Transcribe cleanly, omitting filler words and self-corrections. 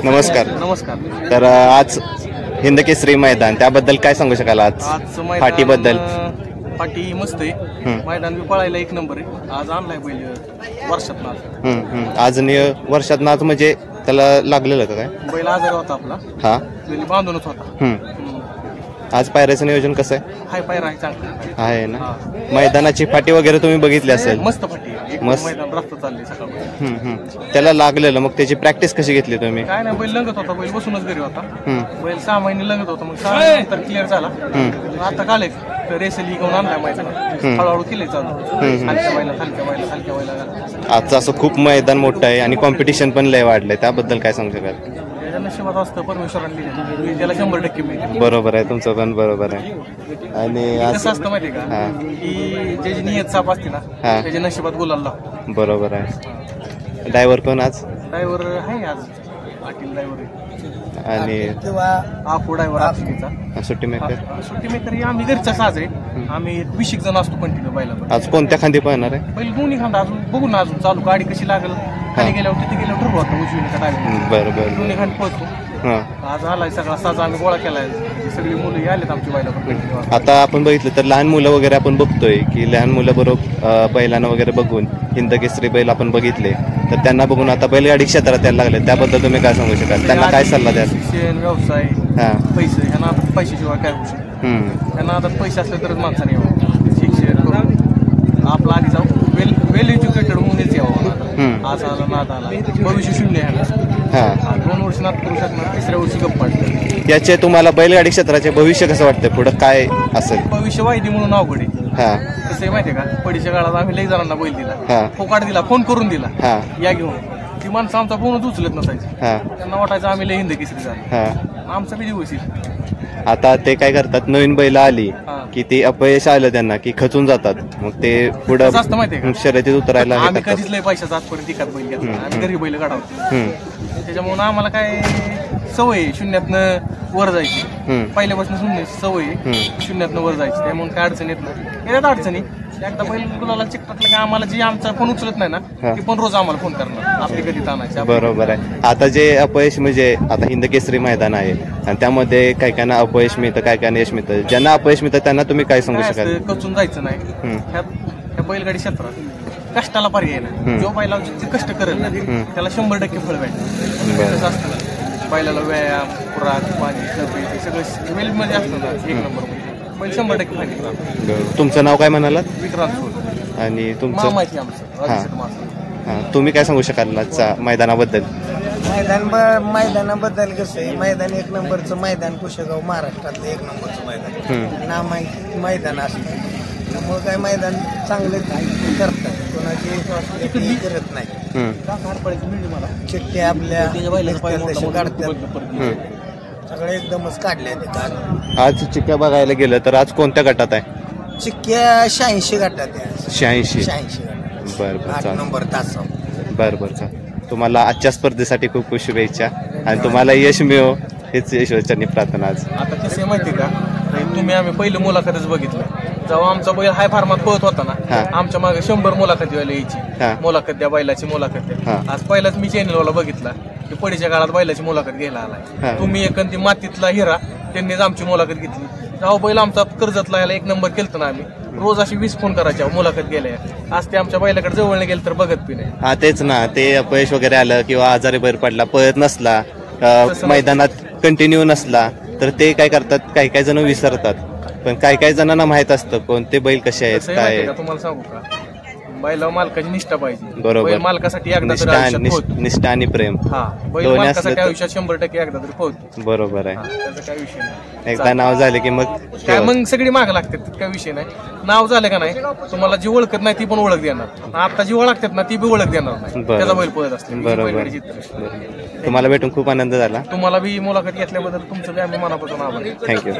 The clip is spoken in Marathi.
नमस्कार. नमस्कार. तर आज हिंद केसरी मैदान त्याबद्दल काय सांगू शकाल? आज फाटीबद्दल. फाटी मस्त आहे, मैदान बी पळायला एक नंबर आहे. आज आणलाय बैल वर्षात आज वर्षात नाच म्हणजे त्याला लागलेलं का काय? बैल आजार होता आपला, हा बैल बांधूनच होता. आज पायऱ्याचं नियोजन कसं आहे? हाय पायरा आहे, चांगला आहे ना. मैदानाची फाटी वगैरे तुम्ही बघितली असेल? मस्त फाटी आहे, मस्त. मैदान रस्ता चालले सकाळ. त्याला लागलेलं, मग त्याची प्रॅक्टिस कशी घेतली तुम्ही? काय नाही, बैल लंगत होता, बैल बसूनच घरी होता. बैल 6 महिने लंगत होता, मग 6 महिन्यानंतर क्लिअर झाला. आता काले रेसली घेऊन आणलाय मैदानात, हळूहळू केले चालू. हलक्या बैला आजचं असं खूप मैदान मोठं आहे आणि कॉम्पिटिशन पण लय वाढलंय, त्याबद्दल काय सांगू शकाल? नशिबात असतं, परमेश्वरांनी त्याला 100% मिळते. बरोबर आहे, तुमचं पण बरोबर आहे. आणि कसं असतं माहितीये का, की ज्याची नियत साफ असते ना त्याच्या नशिबात बोलायला. बरोबर आहे. ड्रायव्हर कोण आज? ड्रायव्हर आहे आज पाटील ड्रायव्हर आहे. आणि आपू ड्रायव्हर आपला सुट्टी मेकर. सुट्टी मेकर आम्ही घरचा साज आहे. आम्ही 20 जण असतो कंटिन्यू बैला. आज कोणत्या खांदी पळणार आहे? बैल दोन्ही खांदा अजून बघू ना, अजून चालू गाडी कशी लागेल, खाली गेल्यावर तिथे गेल्यावर ठरवू आता उजवीने का डावीने. बरोबर. दोन्ही खांदी पळतो. आज आलाय सगळा साज आम्ही गोळा केलाय, सगळी मुलं आलेत आमची बैला पण. आता आपण बघितलं तर लहान मुलं वगैरे आपण बघतोय की लहान मुलं बरोबर बैलांना वगैरे बघून हिंद केसरी बैल आपण बघितले, तर त्यांना बघून आता बैलगाडी क्षेत्रात यायला लागले. त्याबद्दल तुम्ही काय सांगू शकाल? त्यांना काय सल्ला द्याल? शिक्षण, व्यवसाय, पैसे, ह्यांना आता पैशाशिवाय काय होऊ शकत? त्यांना आता पैसे असले तरच माणसाने यावं, शिक्षण करून आपला आधी जाऊ वेल एज्युकेटेड म्हणूनच यावं. आज आला नाद आला, भविष्य शून्य आहे. 2 वर्ष नाद करू शकणार, 3ऱ्या वर्षी गप्प पाडते. याचे तुम्हाला बैलगाडी क्षेत्राचे भविष्य कसं वाटतं? पुढं काय असेल? भविष्य वायदी म्हणून अवघड आहे. कसं आहे माहितीये का, पडीच्या काळात आम्ही लई जणांना बैल दिला, फोकाट दिला, फोन करून दिला या घेऊन. ती माणसं आमचा फोनच उचलत नसायची, त्यांना वाटायचं आम्ही लई हिंद केसरी झालो. आमचा बी दिवस येईल. आता ते काय करतात, नवीन बैल आली की ते अपयश आलं त्यांना की खचून जातात, मग ते पुढे शर्यतीत उतरायला. आम्ही कधीच लय पैशाचा आजपर्यंत एकाच बैल घेतला, आम्ही घरी बैल काढावतो. त्याच्यामुळे आम्हाला काय सवय शून्यातनं वर जायची, पहिल्यापासून सवय शून्यातनं वर जायची. त्यामुळे काय अडचण येत नाही. येतात अडचणी, एकदा बैल गुलाला चिकटलं की आम्हाला जी आमचा फोन उचलत नाही ना ती पण रोज आम्हाला फोन करणार, आपली कधी ताणायची. बरोबर आहे. आता जे अपयश म्हणजे आता हिंद केसरी मैदान आहे आणि त्यामध्ये काही काहींना अपयश मिळतं, काही काहींना यश मिळतं. ज्यांना अपयश मिळतं त्यांना तुम्ही काय सांगू शकाल? कचून जायचं नाही. ह्या बैलगाडी क्षेत्रात कष्टाला पर्याय नाही. जो बैला कष्ट करेल ना त्याला 100% फळ भेटतं. बैलाला व्यायाम, खुराक, पाणी, तब्येत सगळं वेल मध्ये असतं ना, एक नंबर बैल 100% फायदा. तुमचं नाव काय म्हणालात? विक्रांत. आणि तुमचं माहिती आमचं. तुम्ही काय सांगू शकाल आजच्या मैदानाबद्दल? मैदानाबद्दल कसं आहे, मैदान एक नंबरचं मैदान, कुशेगाव महाराष्ट्रातलं एक नंबरचं मैदान नाम मैदान असतं. त्यामुळे काय मैदान चांगले करतात, कोणाची करत नाही. चिठ्ठ्या आपल्या काढतात, सगळे एकदमच काढले. आज चिक्क्या बघायला गेलं तर आज कोणत्या गटात आहे? चिक्क्या 86 गटात आहे. 86. बरं नंबर तास. बरं. तुम्हाला आजच्या स्पर्धेसाठी खूप खूप शुभेच्छा आणि तुम्हाला यश मिळो हेच ईश्वरचरणी प्रार्थना. आज आता कसं माहिती का, तुम्ही आम्ही पहिलं मुलाखतच बघितलं, जेव्हा आमचा बैल हाय फार्मात पळत होता ना, आमच्या मागे 100 मुलाखती व्हायला यायची, मुलाखत द्या बैलाची, मुलाखत द्या. आज पहिलाच मी चॅनलवाला बघितला की पडीच्या काळात बैलाची मुलाखत घ्यायला आलाय. तुम्ही एखादी मातीतला हिरा, त्यांनीच आमची मुलाखत घेतली. जेव्हा बैल आमचा कर्जतला यायला 1 नंबर केलता ना, आम्ही रोज अशी 20 फोन करायच्या मुलाखत गेल्या. आज ते आमच्या बैलाकडे जवळ गेलं तर बघत बी नाही. तेच ना, ते अपयश वगैरे आलं किंवा आजारी बैल पडला, पळत नसला, मैदानात कंटिन्यू नसला तर ते काय करतात, काही जण विसरतात. पण काही जणांना माहित असतं कोणते बैल कसे आहेत, काय. तुम्हाला सांगू का, बैला मालकाची निष्ठा पाहिजे. बरोबर. मालकासाठी एकदा निष्ठा आणि प्रेम मालकासाठी आयुष्यात 100% एकदा तरी पोहोच. बरोबर आहे. त्याचा काय विषय नाही. एकदा नाव झाले की मग सगळी माग लागतात, काय विषय नाही. नाव झालं का नाही, तुम्हाला जी ओळखत नाही ती पण ओळख देणार. आता जी ओळखतात ना ती बी ओळख देणार नाही. त्याचा बैल पळत असते. बरोबर. तुम्हाला भेटून खूप आनंद झाला. तुम्हाला बी मुलाखत घेतल्याबद्दल तुमचं बी आम्ही मनापासून आभार. थँक्यू.